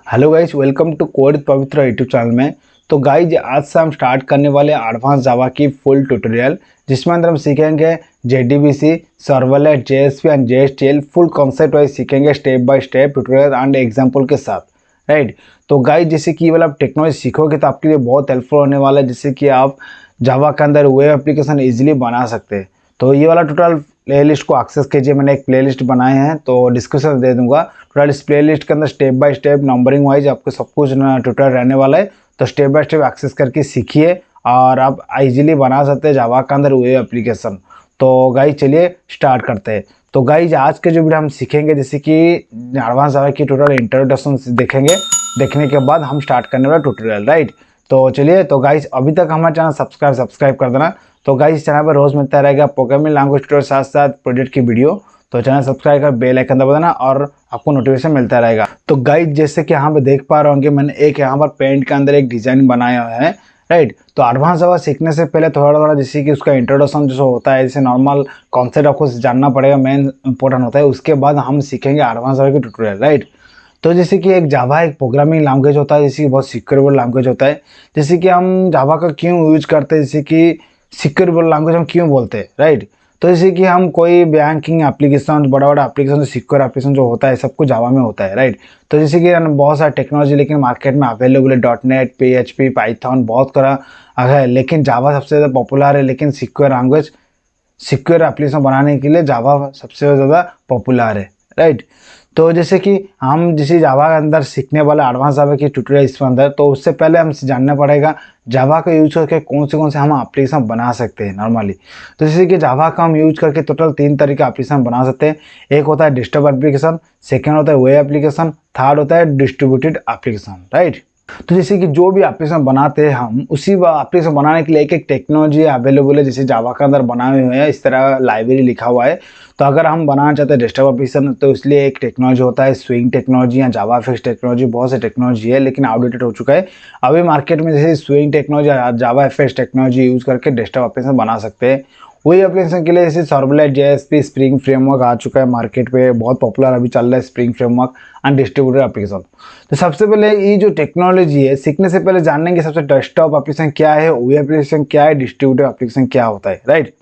Hello guys, welcome to code Pavitra YouTube channel में। तो guys आज से हम स्टार्ट करने वाले एडवांस जावा की फुल ट्यूटोरियल, जिसमें अंदर हम सीखेंगे JDBC, servlet, JSP and JSTL full concept wise सीखेंगे step by step tutorial and example के साथ। राइट। तो गाइज जैसे कि वाला आप टेक्नोलॉजी सीखोगे तो आपके लिए बहुत हेल्पफुल होने वाला है, जिससे कि आप जावा के अंदर वेब एप्लीकेशन ईजिली बना सकते हैं। तो ये वाला टोटल प्लेलिस्ट को एक्सेस कीजिए। मैंने एक प्लेलिस्ट बनाए हैं तो डिस्क्रिप्शन दे दूंगा। टोटल इस प्लेलिस्ट के अंदर step by step numbering wise आपको सब कुछ ट्यूटोरियल रहने वाला है। तो स्टेप बाय स्टेप एक्सेस करके सीखिए और आप इजीली बना सकते हैं जावा के अंदर वेब एप्लीकेशन। तो गाइज चलिए स्टार्ट करते हैं। तो गाइज आज के जो वीडियो हम सीखेंगे, जैसे कि एडवांस जावा की टोटल इंट्रोडक्शन देखेंगे। देखने के बाद हम स्टार्ट करने वाला ट्यूटोरियल। राइट। तो चलिए, तो गाइज अभी तक हमारा चैनल सब्सक्राइब कर देना। तो गाइस चैनल पर रोज मिलता रहेगा प्रोग्रामिंग लैंग्वेज ट्यूटोरियल साथ साथ प्रोजेक्ट की वीडियो। तो चैनल सब्सक्राइब कर बेल आइकन दबा देना और आपको नोटिफिकेशन मिलता रहेगा। तो गाइस जैसे कि यहाँ पे देख पा रहे होंगे, मैंने एक यहाँ पर पेंट के अंदर एक डिजाइन बनाया है। राइट। तो एडवांस जावा सीखने से पहले थोड़ा थोड़ा जैसे कि उसका इंट्रोडक्शन जो होता है, जैसे नॉर्मल कॉन्सेप्ट आपको जानना पड़ेगा, मेन इंपॉर्टेंट होता है। उसके बाद हम सीखेंगे एडवांस जावा की ट्यूटोरियल। राइट। तो जैसे कि एक जावा एक प्रोग्रामिंग लैंग्वेज होता है, जैसे कि बहुत सिक्योरेबल लैंग्वेज होता है। जैसे कि हम जावा का क्यों यूज करते हैं, जैसे कि सिक्योरेबल लैंग्वेज हम क्यों बोलते हैं। राइट। तो जैसे कि हम कोई बैंकिंग एप्लीकेशन, बड़ा बड़ा एप्लीकेशन, सिक्योर एप्लीकेशन जो होता है सब कुछ जावा में होता है। राइट। तो जैसे कि बहुत सारा टेक्नोलॉजी लेकिन मार्केट में अवेलेबल है, .NET, PHP, पाइथन बहुत तरह है, लेकिन जावा सबसे ज़्यादा पॉपुलर है। लेकिन सिक्योर लैंग्वेज, सिक्योर एप्लीकेशन बनाने के लिए जावा सबसे ज़्यादा पॉपुलर है। राइट। तो जैसे कि हम जैसे जावा के अंदर सीखने वाला एडवांस जावा की ट्यूटोरियल इसके अंदर, तो उससे पहले हमसे जानना पड़ेगा जावा का यूज करके कौन से हम एप्लीकेशन बना सकते हैं नॉर्मली। तो जैसे कि जावा का हम यूज करके टोटल 3 तरीके एप्लीकेशन बना सकते हैं। एक होता है डेस्कटॉप एप्लीकेशन, सेकेंड होता है वेब एप्लीकेशन, थर्ड होता है डिस्ट्रीब्यूटेड एप्लीकेशन। राइट। तो जैसे कि जो भी एप्लीकेशन बनाते हैं हम, उसी एप्लीकेशन बनाने के लिए एक एक टेक्नोलॉजी अवेलेबल है, जैसे जावा के अंदर बनाए हुए हैं, इस तरह लाइब्रेरी लिखा हुआ है। तो अगर हम बनाना चाहते हैं डेस्कटॉप एप्लीकेशन, तो इसलिए एक टेक्नोलॉजी होता है स्विंग टेक्नोलॉजी या जावा फिक्स टेक्नोलॉजी। बहुत से टेक्नोलॉजी है लेकिन आउटडेटेड हो चुका है। अभी मार्केट में जैसे स्विंग टेक्नोलॉजी, जावा फिक्स टेक्नोलॉजी यूज करके डेस्कटॉप एप्लीकेशन बना सकते हैं। वही एप्लीकेशन के लिए जैसे सर्वलेट, जेएसपी, स्प्रिंग फ्रेमवर्क आ चुका है मार्केट पे, बहुत पॉपुलर अभी चल रहा है spring framework and distributed application. तो सबसे पहले ये जो टेक्नोलॉजी है सीखने से पहले जानेंगे सबसे डेस्कटॉप एप्लीकेशन क्या है, वेब एप्लीकेशन क्या है, डिस्ट्रीब्यूटेड एप्लीकेशन क्या होता है। राइट।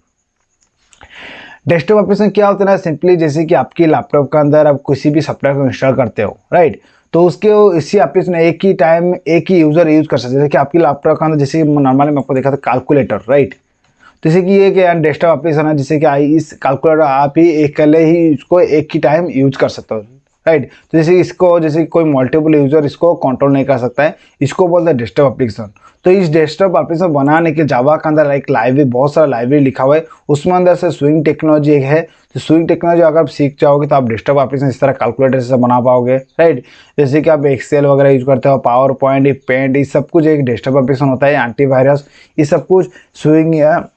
डेस्कटॉप एप्लीकेशन क्या होता है, सिंपली जैसे कि आपकी लैपटॉप के अंदर आप किसी भी सॉफ्टवेयर को इंस्टॉल करते हो। राइट। तो उसके इसी एप्लीकेशन एक ही टाइम एक ही यूजर यूज कर सकते हैं। जैसे कि आपकी लैपटॉप के अंदर, जैसे नॉर्मली मैं आपको देखा था कैलकुलेटर। राइट। जैसे कि ये क्या डेस्कटॉप एप्लीकेशन है, जैसे कि इस कैलकुलेटर आप ही अकेले ही इसको एक ही टाइम यूज कर सकते हो। राइट। तो जैसे इसको, जैसे कोई मल्टीपल यूजर इसको कंट्रोल नहीं कर सकता है, इसको बोलते हैं डेस्कटॉप एप्लीकेशन। तो इस डेस्कटॉप एप्लीकेशन बनाने के जावा के अंदर एक लाइब्रेरी, बहुत सारा लाइब्रेरी लिखा हुआ है, उसमें अंदर से स्विंग टेक्नोलॉजी एक है। तो स्विंग टेक्नोलॉजी अगर आप सीख जाओगे तो आप डेस्कटॉप एप्लीकेशन इस तरह कैलकुलेटर से बना पाओगे। राइट। जैसे कि आप एक्सेल वगैरह यूज करते हो, पावर पॉइंट, पेंट, ये सब कुछ एक डेस्कटॉप एप्लीकेशन होता है। एंटीवायरस, ये सब कुछ स्विंग या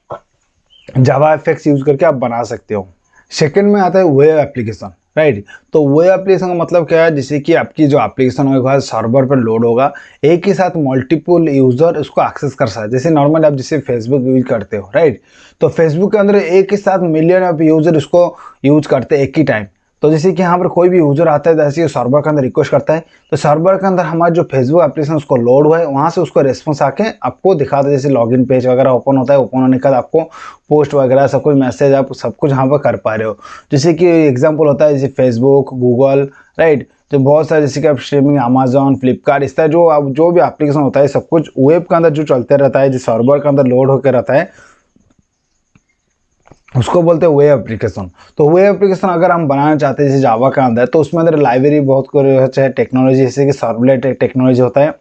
जावा एफएक्स यूज करके आप बना सकते हो। सेकंड में आता है वेब एप्लीकेशन। राइट। तो वेब एप्लीकेशन का मतलब क्या है, जैसे कि आपकी जो एप्लीकेशन होगा सर्वर पर लोड होगा, एक ही साथ मल्टीपल यूजर उसको एक्सेस कर सकते हैं। जैसे नॉर्मल आप जैसे फेसबुक यूज करते हो। राइट। तो फेसबुक के अंदर एक ही साथ मिलियन ऑफ यूजर उसको यूज करते हैं एक ही टाइम। तो जैसे कि यहाँ पर कोई भी यूजर आता है, जैसे सर्वर के अंदर रिक्वेस्ट करता है, तो सर्वर के अंदर हमारा जो फेसबुक एप्लीकेशन उसको लोड हुआ है, वहाँ से उसको रेस्पॉन्स आके आपको दिखाता है। जैसे लॉगिन पेज वगैरह ओपन होता है, ओपन होने के बाद आपको पोस्ट वगैरह सब कुछ मैसेज आप सब कुछ यहाँ पर कर पा रहे हो। जैसे कि एग्जाम्पल होता है जैसे फेसबुक, गूगल। राइट। तो बहुत सारे जैसे कि आप स्ट्रीमिंग, अमेजॉन, फ्लिपकार्ट, इस तरह जो भी एप्लीकेशन होता है सब कुछ वेब के अंदर जो चलते रहता है, जो सर्वर के अंदर लोड होकर रहता है, उसको बोलते हैं वेब एप्लीकेशन। तो वेब एप्लीकेशन अगर हम बनाना चाहते हैं जैसे जावा का अंदर, तो उसमें अंदर लाइब्रेरी बहुत कुछ है, टेक्नोलॉजी, जैसे कि सर्वलेट टेक्नोलॉजी होता है।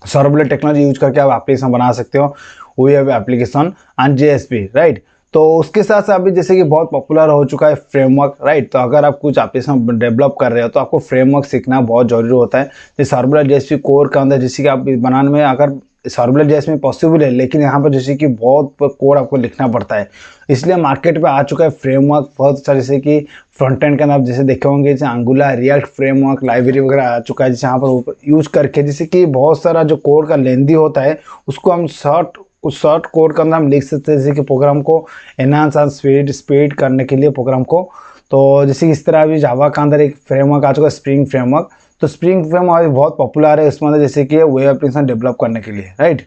सर्वलेट टेक्नोलॉजी यूज करके आप एप्लीकेशन बना सकते हो, web application and JSP. Right. तो उसके साथ साथ अभी जैसे कि बहुत पॉपुलर हो चुका है फ्रेमवर्क। राइट। तो अगर आप कुछ एप्लीकेशन डेवलप कर रहे हो तो आपको फ्रेमवर्क सीखना बहुत जरूरी होता है। जैसे सर्वलेट जेएसपी कोर के अंदर, जैसे कि आप बनाने में अगर सर्वलेट जेएसपी पॉसिबल है, लेकिन यहाँ पर जैसे कि बहुत कोड आपको लिखना पड़ता है, इसलिए मार्केट पे आ चुका है फ्रेमवर्क बहुत सारे। जैसे कि फ्रंट एंड के अंदर आप जैसे देखे होंगे, जैसे एंगुलर, रिएक्ट फ्रेमवर्क, लाइब्रेरी वगैरह आ चुका है, जैसे यहाँ पर यूज करके जैसे कि बहुत सारा जो कोड का लेंदी होता है उसको हम शॉर्ट कोड के अंदर हम लिख सकते हैं, जैसे कि प्रोग्राम को एनहांस और स्पीड करने के लिए प्रोग्राम को। तो जैसे इस तरह अभी जावा का अंदर एक फ्रेमवर्क आ चुका है स्प्रिंग फ्रेमवर्क। तो स्प्रिंग फ्रेम आज बहुत पॉपुलर है इसमें अंदर, जैसे कि वेब एप्लीकेशन डेवलप करने के लिए, राइट।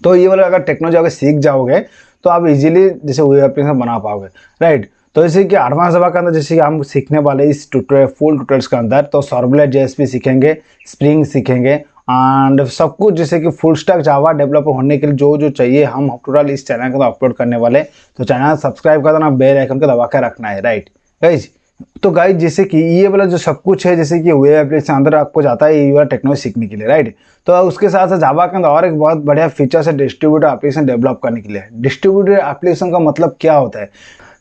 तो ये वाला अगर टेक्नोलॉजी अगर सीख जाओगे तो आप इजीली जैसे वेब एप्लीकेशन बना पाओगे, राइट। तो जैसे कि एडवांस जावा के अंदर जैसे कि हम सीखने वाले इस ट्यूटोरियल फुल ट्यूटोरियल्स के अंदर, तो सर्वलेट जेएसपी सीखेंगे, स्प्रिंग सीखेंगे एंड सब कुछ, जैसे कि फुल स्टैक जावा डेवलपर होने के लिए जो जो चाहिए हम ट्यूटोरियल इस चैनल के अंदर अपलोड करने वाले। तो चैनल सब्सक्राइब कर देना, बेल आइकन को दबा कर रखना है, राइट गाइज। तो गाइज जैसे कि ये वाला जो सब कुछ है, जैसे कि वेब एप्लीकेशन अंदर आपको जाता है ये वाला टेक्नोलॉजी सीखने के लिए, राइट। तो उसके साथ साथ जावा के अंदर और एक बहुत बढ़िया फीचर्स है डिस्ट्रीब्यूटेड एप्लीकेशन डेवलप करने के लिए। डिस्ट्रीब्यूटेड एप्लीकेशन का मतलब क्या होता है,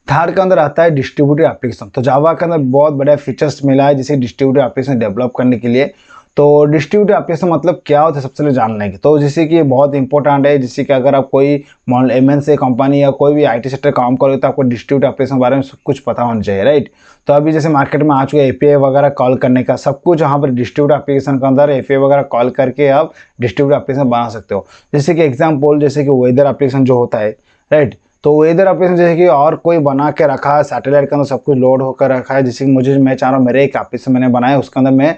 थर्ड के अंदर आता है डिस्ट्रीब्यूटेड एप्लीकेशन। तो जावा के अंदर बहुत बढ़िया फीचर्स मिला है जैसे डिस्ट्रीब्यूटेड एप्लीकेशन डेवलप करने के लिए। तो डिस्ट्रीब्यूटेड एप्लीकेशन मतलब क्या होता है सबसे पहले जान लेंगे। तो जैसे कि बहुत इंपॉर्टेंट है, जैसे कि अगर आप कोई एमएनसी कंपनी या कोई भी आईटी सेक्टर काम करोगे तो आपको डिस्ट्रीब्यूटेड एप्लीकेशन के बारे में सब कुछ पता होना चाहिए, राइट। तो अभी जैसे मार्केट में आ चुके एपीआई वगैरह कॉल करने का सब कुछ, यहाँ पर डिस्ट्रीब्यूटेड एप्लीकेशन के अंदर एपीआई वगैरह कॉल करके आप डिस्ट्रीब्यूटेड एप्लीकेशन बना सकते हो। जैसे कि एग्जाम्पल, जैसे कि वेदर एप्लीकेशन जो होता है, राइट। तो वेदर एप्लीकेशन जैसे कि और कोई बना के रखा है, सैटेलाइट के अंदर सब कुछ लोड होकर रखा है। जैसे कि मैं चाह रहा हूँ मेरे एक एप्लीकेशन मैंने बनाया, उसके अंदर मैं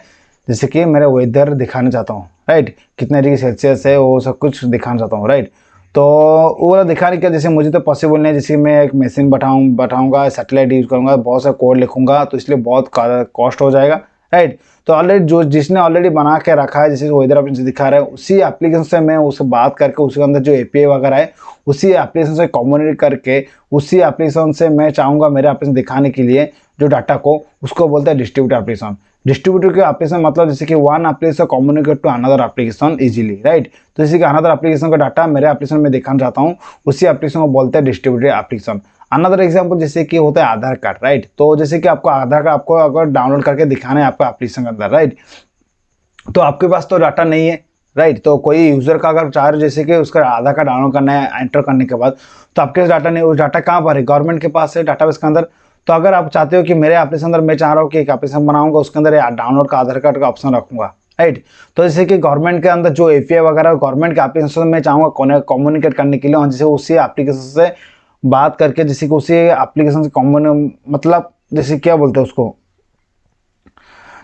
जैसे कि मेरा वेदर दिखाना चाहता हूँ, राइट, कितने डिग्री सेल्सियस है वो सब कुछ दिखाना चाहता हूँ, राइट। तो वो वाला दिखाने का जैसे मुझे तो पॉसिबल नहीं है, जैसे मैं एक मशीन बैठाऊंगा, सैटेलाइट यूज़ करूँगा, बहुत सा कोड लिखूंगा, तो इसलिए बहुत कॉस्ट हो जाएगा, राइट। तो ऑलरेडी जिसने ऑलरेडी बना के रखा है, जैसे वेदर एप्लीकेशन दिखा रहा है, उसी एप्लीकेशन से मैं उससे बात करके उसके अंदर जो एपीआई वगैरह है उसी एप्लीकेशन से कम्युनिकेट करके उसी एप्लीकेशन से मैं चाहूँगा मेरे एप्लीकेशन दिखाने के लिए जो डाटा को, उसको बोलते हैं डिस्ट्रीब्यूटेड एप्लीकेशन। डिस्ट्रीब्यूटेड के एप्लीकेशन मतलब जैसे कि one application communicate to another application easily, right. तो जैसे कि अनदर एप्लीकेशन का डाटा मेरे एप्लीकेशन में दिखाना चाहता हूँ, उसी एप्लीकेशन को बोलते हैं डिस्ट्रीब्यूटेड एप्लीकेशन। अनदर एग्जांपल जैसे कि होता है आधार कार्ड, राइट। तो जैसे कि आपको आधार कार्ड आपको अगर डाउनलोड करके दिखाना है आपको एप्लीकेशन के अंदर, राइट, तो आपके पास तो डाटा नहीं है, राइट। तो कोई यूजर का अगर चाह रहे जैसे कि उसका आधार कार्ड डाउनलोड करना है एंटर करने के बाद, तो आपके पास डाटा नहीं, वो डाटा कहाँ पर है, गवर्नमेंट के पास है डाटाबेस के अंदर। तो अगर आप चाहते हो कि मेरे एप्लीकेशन अंदर मैं चाह रहा हूँ कि एक एप्लीकेशन बनाऊंगा उसके अंदर डाउनलोड का आधार कार्ड का ऑप्शन रखूंगा, राइट। तो जैसे कि गवर्नमेंट के अंदर जो एपीआई वगैरह गवर्नमेंट के एप्लीकेशन में चाहूंगा कम्युनिकेट करने के लिए, जैसे उसी एप्लीकेशन से बात करके, जैसे कि उसी एप्लीकेशन से मतलब जैसे क्या बोलते हैं उसको,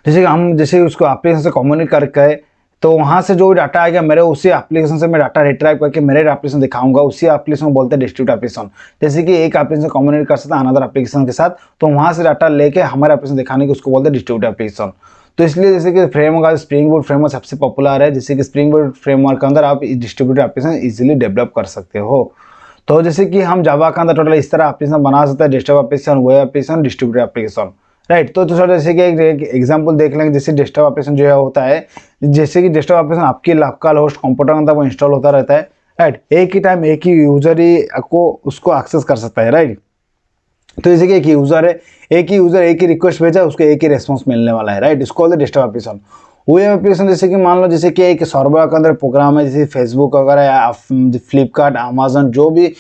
जैसे कि हम जैसे उसको एप्लीकेशन से कम्युनिकेट करके, तो वहाँ से जो डाटा आएगा मेरे उसी एप्लीकेशन से मैं डाटा रिट्राइव करके मेरे एप्लीकेशन दिखाऊंगा, उसी एप्लीकेशन को बोलते हैं डिस्ट्रीब्यूटेड एप्लीकेशन। जैसे कि एक एप्लीकेशन कम्युनिकेट कर सकता है अनदर एप्लीकेशन के साथ, तो वहाँ से डाटा लेके हमारे एप्लीकेशन दिखाने की उसको बोलते हैं डिस्ट्रीब्यूटेड एप्लीकेशन। तो इसलिए जैसे कि फ्रेमवर्क स्प्रिंग बूट फ्रेमवर्क सबसे पॉपुलर है, जैसे कि स्प्रिंग बूट फ्रेमवर्क के अंदर आप डिस्ट्रीब्यूटेड एप्लीकेशन इजीली डेवलप कर सकते हो। तो जैसे कि हम जावा के अंदर टोटल इस तरह एप्लीकेशन बना सकते हैं, desktop application, web application, distributed application, right. तो थोड़ा जैसे कि एक एग्जांपल देख लेंगे, जैसे डेस्कटॉप एप्लीकेशन जो है होता है, जैसे कि डेस्कटॉप एप्लीकेशन आपकी लोकल होस्ट कंप्यूटर के अंदर वो इंस्टॉल होता रहता है, राइट। एक ही टाइम एक ही यूजर ही आपको उसको एक्सेस कर सकता है, राइट। तो जैसे कि एक यूजर है, एक ही रिक्वेस्ट भेजा, उसको एक ही रेस्पॉन्स मिलने वाला है, राइट। इसको बोलते हैं डेस्कटॉप एप्लीकेशन। वेब एप्लीकेशन जैसे कि मान लो जैसे कि एक सर्वर के अंदर प्रोग्राम है, जैसे फेसबुक वगैरह या फ्लिपकार्ट, अमेजन, जो भी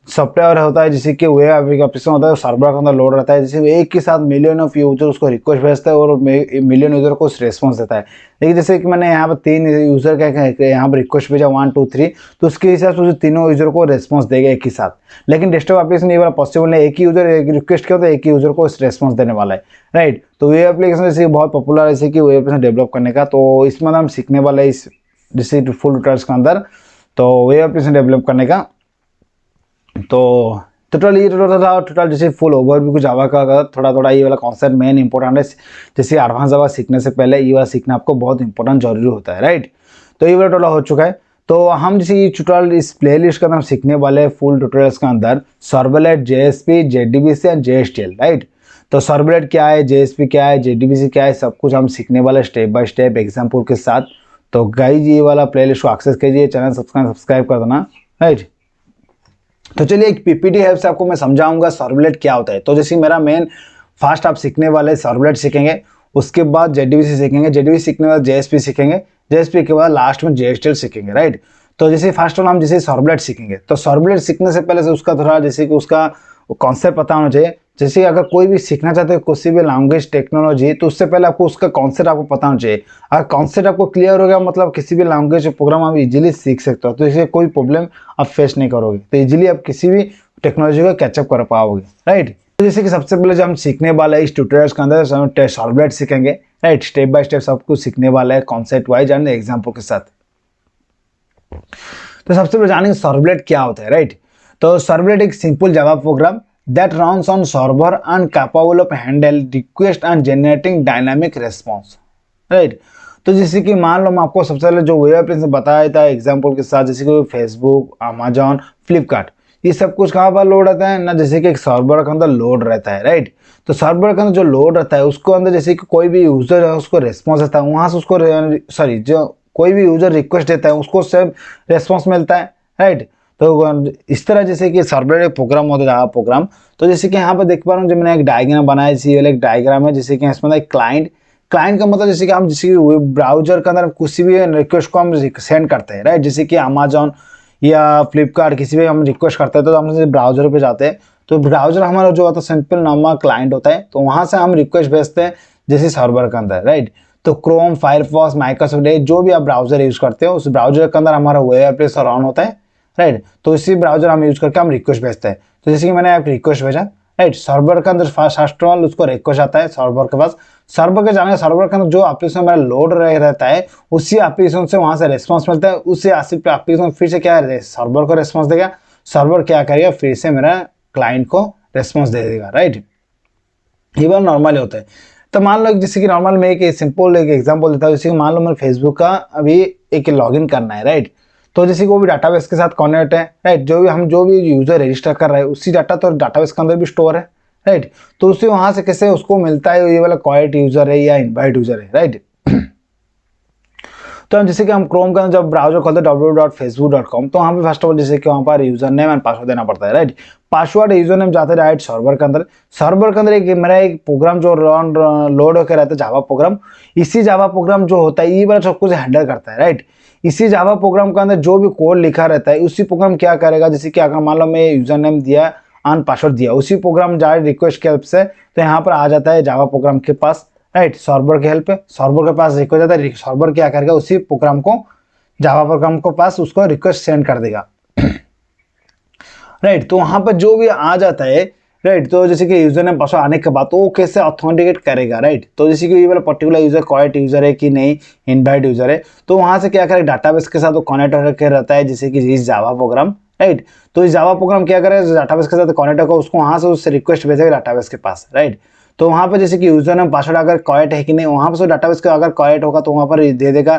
सॉफ्टवेयर होता है, जैसे कि वेब एप्लीकेशन होता है सर्वर के अंदर लोड रहता है, जैसे एक के साथ मिलियन ऑफ यूजर उसको रिक्वेस्ट भेजता है और मिलियन यूजर को रेस्पॉन्स देता है। लेकिन जैसे कि मैंने यहाँ पर 3 यूजर का यहाँ पर रिक्वेस्ट भेजा 1 2 3, तो उसके हिसाब से तीनों यूजर को रेस्पॉन्स देगा एक ही साथ। लेकिन डेस्कटॉप एप्लीकेशन ये वाला पॉसिबल नहीं, एक ही यूजर एक रिक्वेस्ट किया तो एक ही यूजर को रेस्पॉन्स देने वाला है, राइट। तो वेब एप्लीकेशन जैसे बहुत पॉपुलर है जैसे कि वेब एप्लीकेशन डेवलप करने का, तो इसमें हम सीखने वाले हैं इस जैसे फुल ट्यूटोरियल्स के अंदर, तो वेब एप्लीकेशन डेवलप करने का। तो टोटल ये टोटल जैसे फुल ओवरव्यू को जावा का थोड़ा ये वाला कॉन्सेप्ट मेन इंपॉर्टेंट है, जैसे एडवांस जावा सीखने से पहले ये वाला सीखना आपको बहुत इंपॉर्टेंट जरूरी होता है, राइट। तो ये वाला टोटल हो चुका है। तो हम जैसे ये ट्यूटोरियल इस प्लेलिस्ट के अंदर हम सीखने वाले हैं फुल ट्यूटोरियल्स के अंदर servlet, JSP, JDBC and JSTL, right. तो सर्वलेट क्या है, जेएसपी क्या है, जेडीबीसी क्या है, सब कुछ हम सीखने वाले स्टेप बाय स्टेप एग्जाम्पल के साथ। तो गाइज ये वाला प्लेलिस्ट को एक्सेस कीजिए, चैनल सब्सक्राइब कर देना, राइट। तो चलिए एक पीपीटी हेल्प से आपको मैं समझाऊंगा सर्वलेट क्या होता है। तो जैसे मेरा मेन फास्ट आप सीखने वाले सर्वलेट सीखेंगे, उसके बाद जेडीबीसी सीखेंगे, जेडीबीसी सीखने के बाद जेएसपी सीखेंगे, जेएसपी के बाद लास्ट में जेएसटीएल सीखेंगे, राइट। तो जैसे फर्स्ट हम जैसे सर्वलेट सीखेंगे, तो सर्वलेट सीखने से पहले से उसका थोड़ा जैसे कि उसका कॉन्सेप्ट पता होना चाहिए। जैसे अगर कोई भी सीखना चाहते हो किसी भी लैंग्वेज टेक्नोलॉजी, तो उससे पहले आपको उसका कॉन्सेप्ट आपको पता होना चाहिए। अगर कॉन्सेप्ट आपको क्लियर हो गया मतलब किसी भी लैंग्वेज प्रोग्राम आप इजीली सीख सकते हो, तो इससे कोई प्रॉब्लम आप फेस नहीं करोगे, तो इजीली आप किसी भी टेक्नोलॉजी को कैचअप कर पाओगे, राइट। तो जैसे कि सबसे पहले जो हम सीखने वाले इस ट्यूटोरियल्स के अंदर सर्वलेट सीखेंगे, राइट। स्टेप बाय स्टेप सब कुछ सीखने वाला है कॉन्सेप्ट वाइज एंड एग्जाम्पल के साथ। तो सबसे पहले जानेंगे सर्वलेट क्या होता है, राइट। तो सर्वलेट एक simple Java program that runs on server and capable of Henle request and generating dynamic response, right. तो जैसे कि मान लो मैं आपको सबसे पहले जो वेब एप्लीकेशन बताया था एग्जांपल के साथ, जैसे कि फेसबुक, अमेजॉन, फ्लिपकार्ट, ये सब कुछ कहाँ पर लोड रहता है ना, जैसे कि एक सर्वर के अंदर लोड रहता है, राइट। तो सर्वर के अंदर जो लोड रहता है उसको अंदर जैसे कि कोई भी यूजर है उसको रेस्पॉन्स देता है, वहां से उसको सॉरी जो कोई भी यूजर रिक्वेस्ट देता है उसको सब रेस्पॉन्स मिलता है, राइट। तो इस तरह जैसे कि सर्वर एक प्रोग्राम होता है जावा प्रोग्राम। तो जैसे कि यहाँ पर देख पा रहा हूँ, जब मैंने एक डायग्राम बनाया, इसी वाला एक डायग्राम है, जैसे कि इसमें एक क्लाइंट, क्लाइंट का मतलब जैसे कि हम जैसे ब्राउजर के अंदर किसी भी रिक्वेस्ट को हम सेंड करते हैं, राइट। जैसे कि अमेजॉन या फ्लिपकार्ट किसी भी हम रिक्वेस्ट करते हैं तो हम ब्राउजर पे जाते हैं, तो ब्राउजर हमारा जो होता है सिंपल नामा क्लाइंट होता है, तो वहां से हम रिक्वेस्ट भेजते हैं जैसे सर्वर के अंदर, राइट। तो क्रोम, फायरफॉक्स, माइक्रोसॉफ्ट एज जो भी आप ब्राउजर यूज करते हो उस ब्राउजर के अंदर हमारा वेब एप्लीकेशन ऑन होता है, राइट। तो इसी ब्राउजर हम यूज करके हम रिक्वेस्ट भेजते हैं। तो जैसे कि मैंने आप रिक्वेस्ट भेजा, राइट, सर्वर के अंदर फर्स्ट ऑल उसको रिक्वेस्ट आता है सर्वर के पास, सर्वर के जाने सर्वर के अंदर जो एप्लीकेशन मेरा लोड रहता है उसी एप्लीकेशन से वहां से रिस्पांस मिलता है, उससे एप्लीकेशन फिर से क्या है सर्वर को रिस्पांस देगा, सर्वर क्या करेगा फिर से मेरा क्लाइंट को रिस्पांस दे देगा, राइट। ये बार नॉर्मल होता है। तो मान लो जैसे कि नॉर्मल में एक सिंपल एक एग्जांपल देता हूँ, जैसे कि मान लो मेरे फेसबुक का अभी एक लॉगिन करना है, राइट। तो जैसे कि वो भी डाटाबेस के साथ कनेक्ट है, राइट, जो भी यूजर रजिस्टर कर रहा है उसी डाटा तो डाटाबेस के अंदर भी स्टोर है, राइट। तो उससे वहां से कैसे उसको मिलता है ये वाला क्वाइट यूजर है या इनवाइट यूजर है, राइट। तो जैसे कि हम क्रोम का जब ब्राउजर खोलते हैं www.facebook.com, तो वहाँ पे फर्स्ट ऑफ ऑल जैसे कि वहाँ पर यूजर नेम एंड पासवर्ड देना पड़ता है, राइट। पासवर्ड यूजर नेम जाते हैं राइट सर्वर के अंदर, सर्वर के अंदर एक मेरा एक प्रोग्राम जो लोड होकर रहता है जावा प्रोग्राम, इसी जावा प्रोग्राम जो होता है ये वाला सब कुछ हैंडल करता है, राइट। इसी जावा प्रोग्राम के अंदर जो भी कोड लिखा रहता है उसी प्रोग्राम क्या करेगा, जैसे कि अगर मान लो मैं यूजर नेम दिया एंड पासवर्ड दिया, उसी प्रोग्राम जाए रिक्वेस्ट के हेल्प से तो यहाँ पर आ जाता है जावा प्रोग्राम के पास, राइट, सर्वर के हेल्प, सर्वर के पास रिक्वेस्ट आता है, सर्वर क्या करेगा उसी प्रोग्राम को जावा प्रोग्राम को पास उसको रिक्वेस्ट सेंड कर देगा, राइट। तो वहां पर जो भी आ जाता है, राइट, तो जैसे कि यूजर नेम पासवर्ड आने के बाद तो वो कैसे ऑथेंटिकेट करेगा, राइट। तो जैसे कि ये वाला पर्टिकुलर यूजर करेक्ट यूजर है कि नहीं, इनवाइट यूजर है, तो वहां से क्या करेगा डाटाबेस के साथ वो कनेक्ट होकर रहता है, जैसे कि इस जावा प्रोग्राम, राइट। तो इस जावा प्रोग्राम क्या करेगा डाटाबेस के साथ कनेक्ट होकर उसको वहां से उससे रिक्वेस्ट भेजेगा डाटाबेस के पास, राइट। तो वहां पर जैसे कि यूजर नेम पासवर्ड अगर करेक्ट है कि नहीं, वहां पर डाटाबेस का अगर करेक्ट होगा तो वहां पर दे देगा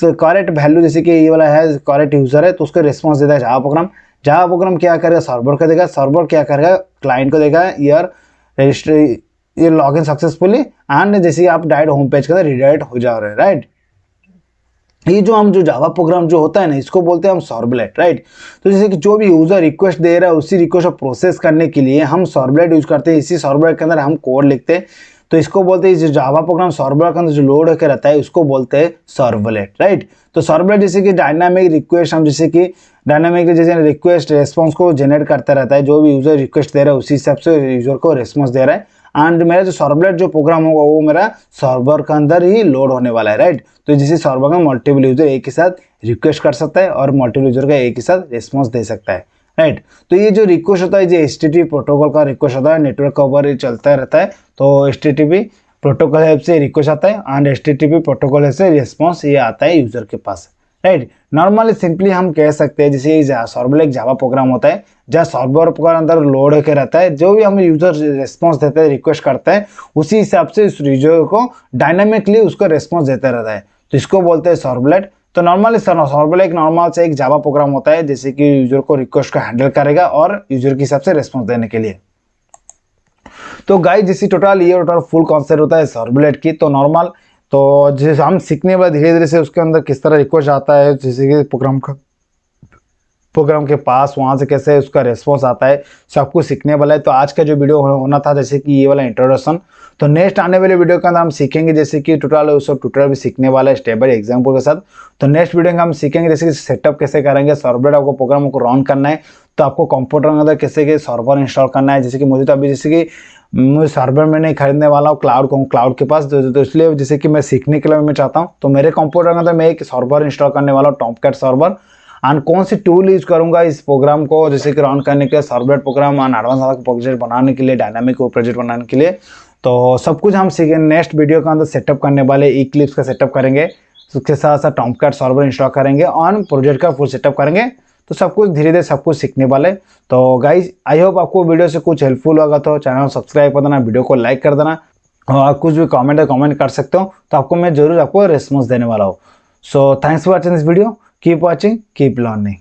करेक्ट वैल्यू, जैसे कि ये वाला है करेक्ट यूजर है तो उसको रिस्पॉन्स देता है जावा प्रोग्राम। जावा प्रोग्राम क्या करेगा सर्वर को देगा, सर्वर क्या करेगा क्लाइंट को देगा यार रजिस्टर ये लॉगिन सक्सेसफुली एंड जैसे आप डायरेक्ट होम पेज के अंदर रिडायरेक्ट हो जा रहे हैं, राइट। ये जो हम जो जावा प्रोग्राम जो होता है ना इसको बोलते हैं हम सर्वलेट, राइट। तो जैसे कि जो भी यूजर रिक्वेस्ट दे रहा है उसी रिक्वेस्ट को प्रोसेस करने के लिए हम सर्वलेट यूज करते हैं, इसी सर्वलेट के अंदर हम कोड लिखते हैं, तो इसको बोलते हैं जो जावा प्रोग्राम सर्वर के अंदर जो लोड होकर रहता है उसको बोलते हैं सर्वलेट, राइट। तो सर्वलेट जैसे कि डायनामिक रिक्वेस्ट हम जैसे कि डायनामिक जैसे रिक्वेस्ट रेस्पॉन्स को जनरेट करता रहता है, जो भी यूजर रिक्वेस्ट दे रहा है उसी हिसाब से यूजर को रेस्पॉन्स दे रहा है एंड मेरा जो सर्वलेट जो प्रोग्राम होगा वो मेरा सर्वर के अंदर ही लोड होने वाला है, राइट। तो जैसे सर्वर का मल्टीपल यूजर एक ही साथ रिक्वेस्ट कर सकता है और मल्टीपल यूजर का एक ही साथ रिस्पॉन्स दे सकता है, राइट। तो ये जो रिक्वेस्ट होता है जो HTTP प्रोटोकॉल का रिक्वेस्ट होता है, नेटवर्क का ऊपर चलता रहता है, तो HTTP प्रोटोकॉल हेल्प से रिक्वेस्ट आता है एंड HTTP प्रोटोकॉल से रिस्पॉन्स ये आता है यूजर के पास, राइट। नॉर्मली सिंपली हम कह सकते हैं जैसे सर्वर एक जावा प्रोग्राम होता है जहाँ सर्वर के अंदर लोड होकर रहता है, जो भी हम यूजर रिस्पॉन्स देते हैं रिक्वेस्ट करते हैं उसी हिसाब से उस यूजर को डायनामिकली उसको रिस्पॉन्स देता रहता है, तो इसको बोलते हैं सर्वलेट। तो नॉर्मली सर्वलेट एक नॉर्मल से एक जावा प्रोग्राम होता है जैसे कि यूजर को रिक्वेस्ट को हैंडल करेगा और यूजर के हिसाब से रिस्पॉन्स देने के लिए। तो गाइस जैसे टोटल ये टोटल फुल कॉन्सेप्ट होता है सर्वलेट की। तो नॉर्मल तो जैसे हम सीखने वाले धीरे धीरे से उसके अंदर किस तरह रिक्वेस्ट आता है जैसे कि प्रोग्राम के पास वहाँ से कैसे उसका रिस्पॉन्स आता है सब कुछ सीखने वाला है। तो आज का जो वीडियो होना था जैसे कि ये वाला इंट्रोडक्शन, तो नेक्स्ट आने वाले वीडियो के अंदर हम सीखेंगे जैसे कि टोटल उस ट्यूटोरियल भी सीखने वाला है स्टेप बाय एग्जांपल के साथ। तो नेक्स्ट वीडियो में हम सीखेंगे जैसे कि सेटअप कैसे करेंगे, सर्वलेट आपको प्रोग्राम को रन करना है तो आपको कंप्यूटर के अंदर कैसे कि सर्वर इंस्टॉल करना है। जैसे कि मुझे तो अभी जैसे कि मुझे सर्वर में नहीं खरीदने वाला हूँ, क्लाउड के पास, तो इसलिए जैसे कि मैं सीखने के लिए मैं चाहता हूँ तो मेरे कंप्यूटर के अंदर मैं एक सर्वर इंस्टॉल करने वाला हूँ टॉमकैट सर्वर एंड कौन सी टूल यूज करूंगा इस प्रोग्राम को जैसे कि रन करने के लिए servlet program and advance project बनाने के लिए, डायनामिक प्रोजेक्ट बनाने के लिए, तो सब कुछ हम सीखेंगे नेक्स्ट वीडियो के अंदर सेटअप करने वाले, ई क्लिप्स का सेटअप करेंगे, उसके साथ साथ टॉमकैट सर्वर इंस्टॉल करेंगे, ऑन प्रोजेक्ट का फुल सेटअप करेंगे। तो सब कुछ धीरे धीरे सब कुछ सीखने वाले। तो गाइज आई होप आपको वीडियो से कुछ हेल्पफुल होगा, तो चैनल को सब्सक्राइब कर देना, वीडियो को लाइक कर देना, और आप कुछ भी कमेंट कर सकते हो, तो आपको मैं जरूर आपको रिस्पॉन्स देने वाला हूँ। So thanks for watching this video, keep watching, keep learning.